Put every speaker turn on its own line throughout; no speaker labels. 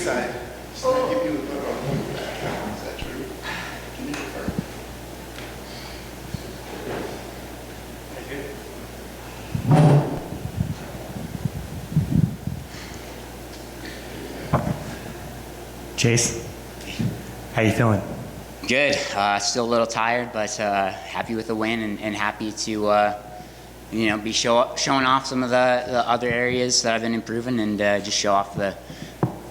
Side. So I give you a photo on one back. Is that true? Can you confirm?
Chase, how you feeling?
Good. Still a little tired, but happy with the win and happy to be showing off some of the other areas that I've been improving and just show off the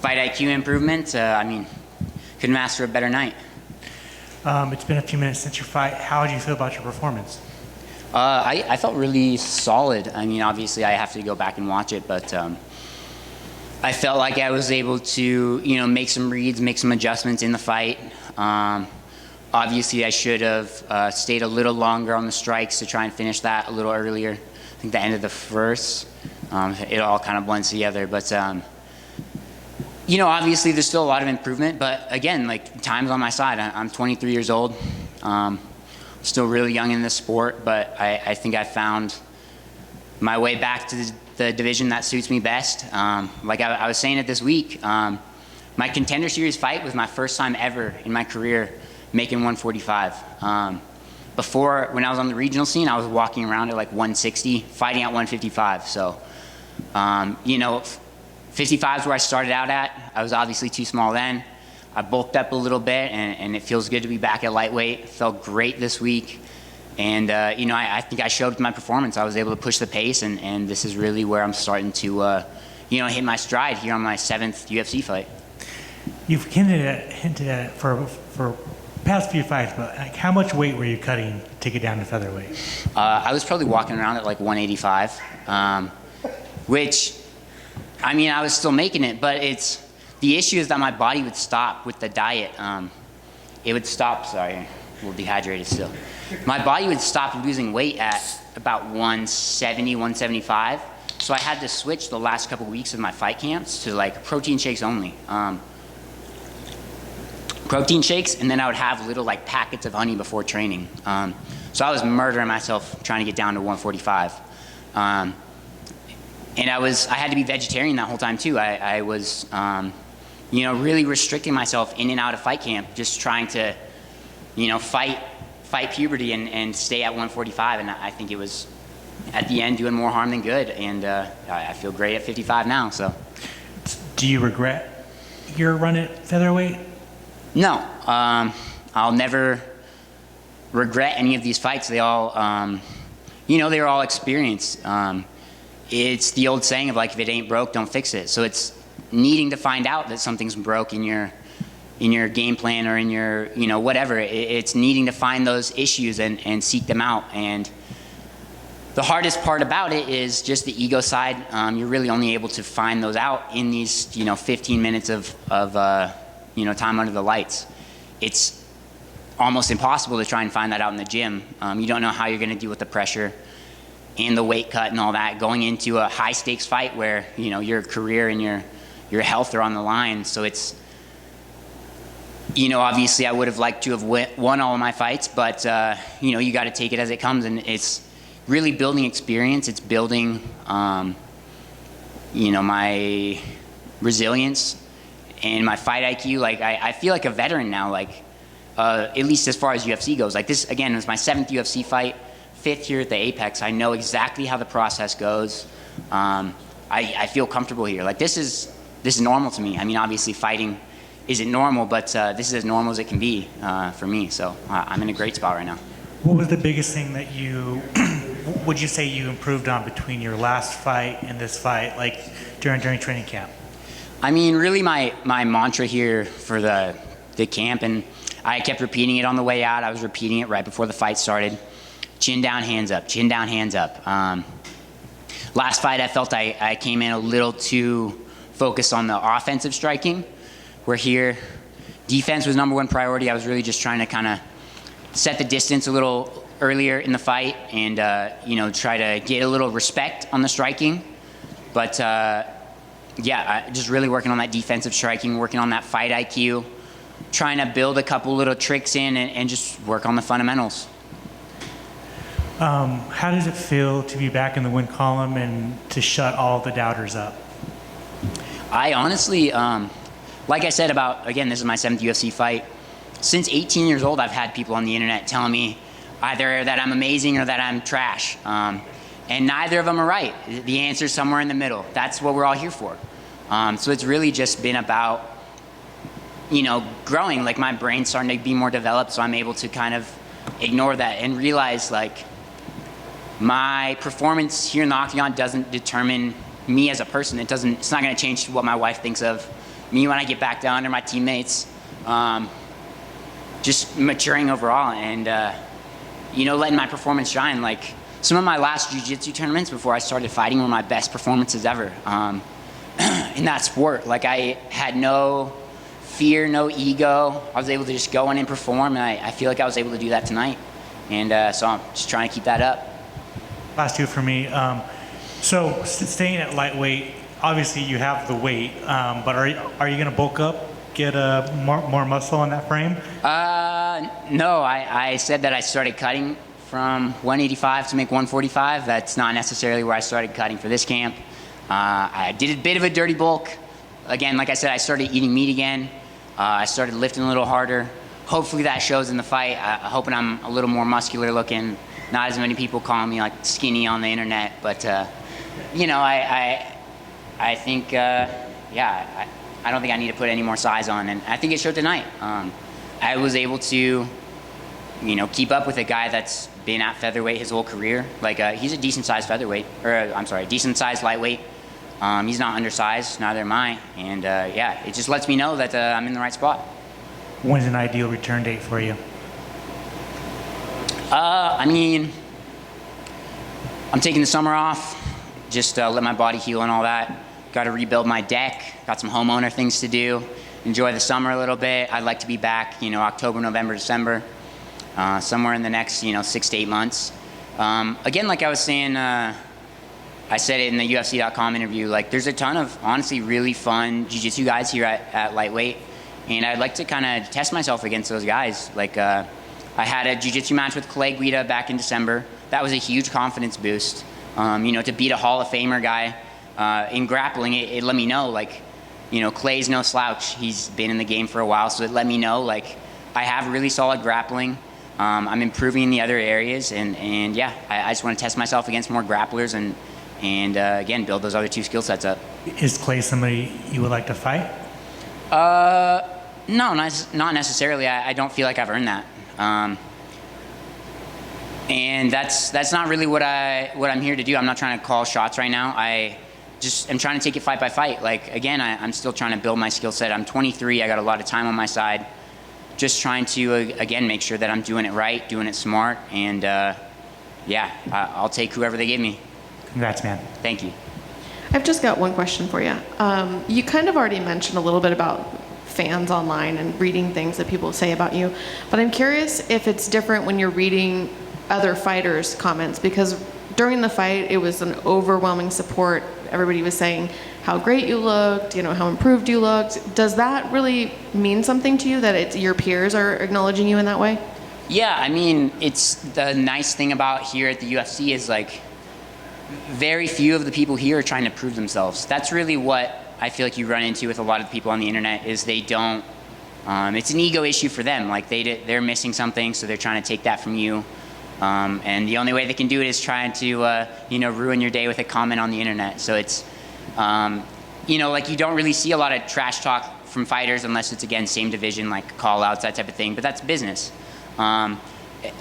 fight IQ improvement. Couldn't ask for a better night.
It's been a few minutes since your fight. How did you feel about your performance?
I felt really solid. Obviously I have to go back and watch it, but I felt like I was able to, make some reads, make some adjustments in the fight. Obviously I should have stayed a little longer on the strikes to try and finish that a little earlier. I think the end of the first. It all kind of blends together, but obviously there's still a lot of improvement, but again, like, time's on my side. I'm 23 years old, still really young in this sport, but I think I found my way back to the division that suits me best. Like I was saying it this week, my Contender Series fight was my first time ever in my career making 145. Before, when I was on the regional scene, I was walking around at like 160, fighting at 155. So, 55 is where I started out at. I was obviously too small then. I bulked up a little bit, and it feels good to be back at lightweight. It felt great this week. And, I think I showed with my performance. I was able to push the pace, and this is really where I'm starting to, hit my stride here on my 7th UFC fight.
You've hinted at it for past few fights, but like, how much weight were you cutting to get down to featherweight?
I was probably walking around at like 185, which, I was still making it, but the issue is that my body would stop with the diet. It would stop, sorry, a little dehydrated still. My body would stop losing weight at about 170, 175. So I had to switch the last couple of weeks of my fight camps to like protein shakes only. Protein shakes, and then I would have little like packets of honey before training. So I was murdering myself trying to get down to 145. And I had to be vegetarian that whole time too. I was, really restricting myself in and out of fight camp, just trying to, fight puberty and stay at 145. And I think it was, at the end, doing more harm than good. And I feel great at 55 now, so.
Do you regret your run at featherweight?
No, I'll never regret any of these fights. They all, they're all experience. It's the old saying of like, if it ain't broke, don't fix it. So it's needing to find out that something's broke in your game plan or in your, whatever. It's needing to find those issues and seek them out. And the hardest part about it is just the ego side. You're really only able to find those out in these, 15 minutes of time under the lights. It's almost impossible to try and find that out in the gym. You don't know how you're going to deal with the pressure and the weight cut and all that going into a high stakes fight where, your career and your health are on the line. So it's, obviously I would have liked to have won all of my fights, but, you got to take it as it comes, and it's really building experience. It's building, my resilience and my fight IQ. Like, I feel like a veteran now, like, at least as far as UFC goes. Like, this, again, was my 7th UFC fight, 5th here at the Apex. I know exactly how the process goes. I feel comfortable here. Like, this is normal to me. Obviously fighting isn't normal, but this is as normal as it can be for me. So I'm in a great spot right now.
What was the biggest thing that would you say you improved on between your last fight and this fight, like during training camp?
Really my mantra here for the camp, and I kept repeating it on the way out. I was repeating it right before the fight started. Chin down, hands up. Chin down, hands up. Last fight, I felt I came in a little too focused on the offensive striking, where here, defense was #1 priority. I was really just trying to kind of set the distance a little earlier in the fight and, try to get a little respect on the striking. But, just really working on that defensive striking, working on that fight IQ, trying to build a couple little tricks in and just work on the fundamentals.
How does it feel to be back in the win column and to shut all the doubters up?
I honestly, like I said about, again, this is my 7th UFC fight. Since 18 years old, I've had people on the internet telling me either that I'm amazing or that I'm trash. And neither of them are right. The answer is somewhere in the middle. That's what we're all here for. So it's really just been about, growing. Like, my brain's starting to be more developed, so I'm able to kind of ignore that and realize, like, my performance here in the octagon doesn't determine me as a person. It's not going to change what my wife thinks of me when I get back down or my teammates. Just maturing overall and, letting my performance shine. Like, some of my last jiu-jitsu tournaments before I started fighting were my best performances ever in that sport. Like, I had no fear, no ego. I was able to just go in and perform, and I feel like I was able to do that tonight. And so I'm just trying to keep that up.
Last two for me. So staying at lightweight, obviously you have the weight, but are you going to bulk up, get more muscle on that frame?
No, I said that I started cutting from 185 to make 145. That's not necessarily where I started cutting for this camp. I did a bit of a dirty bulk. Again, like I said, I started eating meat again. I started lifting a little harder. Hopefully that shows in the fight. I'm hoping I'm a little more muscular looking. Not as many people calling me like skinny on the internet, but I think, I don't think I need to put any more size on, and I think it showed tonight. I was able to, keep up with a guy that's been at featherweight his whole career. Like, he's a decent sized featherweight, decent sized lightweight. He's not undersized, neither am I, and it just lets me know that I'm in the right spot.
When's an ideal return date for you?
I'm taking the summer off, just let my body heal and all that. Got to rebuild my deck, got some homeowner things to do, enjoy the summer a little bit. I'd like to be back, October, November, December, somewhere in the next, 6 to 8 months. Again, like I was saying, I said it in the UFC.com interview, like, there's a ton of, honestly, really fun jiu-jitsu guys here at lightweight, and I'd like to kind of test myself against those guys. Like, I had a jiu-jitsu match with Clay Guida back in December. That was a huge confidence boost. To beat a Hall of Famer guy in grappling, it let me know, like, Clay's no slouch. He's been in the game for a while, so it let me know, like, I have really solid grappling. I'm improving in the other areas, and I just want to test myself against more grapplers and again, build those other two skill sets up.
Is Clay somebody you would like to fight?
No, not necessarily. I don't feel like I've earned that. And that's not really what I'm here to do. I'm not trying to call shots right now. I'm trying to take it fight by fight. Like, again, I'm still trying to build my skill set. I'm 23. I got a lot of time on my side. Just trying to, again, make sure that I'm doing it right, doing it smart, and I'll take whoever they give me.
Congrats, man.
Thank you.
I've just got one question for you. You kind of already mentioned a little bit about fans online and reading things that people say about you, but I'm curious if it's different when you're reading other fighters' comments, because during the fight, it was an overwhelming support. Everybody was saying how great you looked, how improved you looked. Does that really mean something to you, that your peers are acknowledging you in that way?
Yeah, it's the nice thing about here at the UFC is, like, very few of the people here are trying to prove themselves. That's really what I feel like you run into with a lot of people on the internet, is they don't, it's an ego issue for them. Like, they're missing something, so they're trying to take that from you. And the only way they can do it is trying to, ruin your day with a comment on the internet. So it's, like, you don't really see a lot of trash talk from fighters unless it's, again, same division, like call-outs, that type of thing. But that's business. I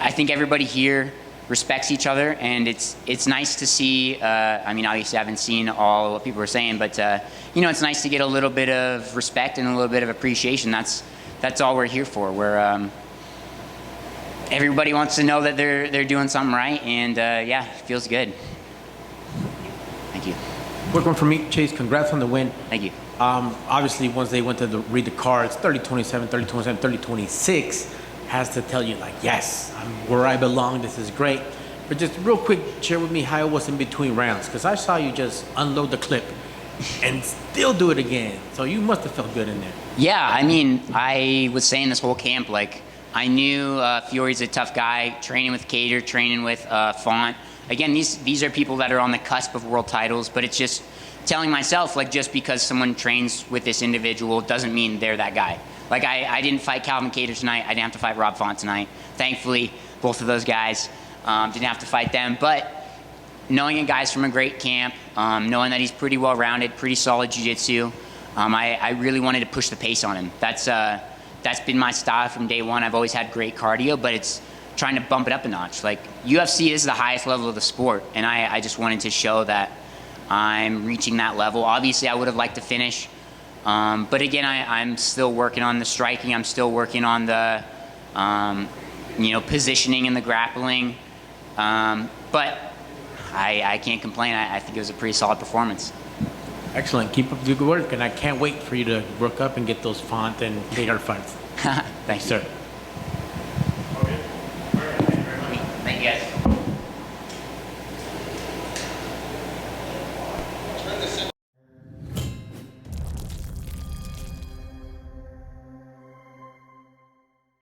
think everybody here respects each other, and it's nice to see. Obviously, I haven't seen all what people are saying, but it's nice to get a little bit of respect and a little bit of appreciation. That's all we're here for. Everybody wants to know that they're doing something right, and it feels good. Thank you.
Quick one from me, Chase. Congrats on the win.
Thank you.
Obviously, once they went to read the cards, 30-27, 30-27, 30-26, has to tell you, like, yes, I'm where I belong. This is great. But just real quick, share with me how it was in between rounds, because I saw you just unload the clip and still do it again. So you must have felt good in there.
Yeah, I was saying this whole camp, like, I knew Fiore's a tough guy, training with Cater, training with Font. Again, these are people that are on the cusp of world titles, but it's telling myself, like, just because someone trains with this individual doesn't mean they're that guy. Like, I didn't fight Calvin Kattar tonight. I didn't have to fight Rob Font tonight. Thankfully, both of those guys didn't have to fight them. But knowing a guy's from a great camp, knowing that he's pretty well-rounded, pretty solid jiu-jitsu, I really wanted to push the pace on him. That's been my style from day one. I've always had great cardio, but it's trying to bump it up a notch. Like, UFC is the highest level of the sport, and I just wanted to show that I'm reaching that level. Obviously, I would have liked to finish, but again, I'm still working on the striking. I'm still working on the, positioning and the grappling. But I can't complain. I think it was a pretty solid performance.
Excellent. Keep up the good work, and I can't wait for you to work up and get those Font and Kattar fights.
Thanks,
sir.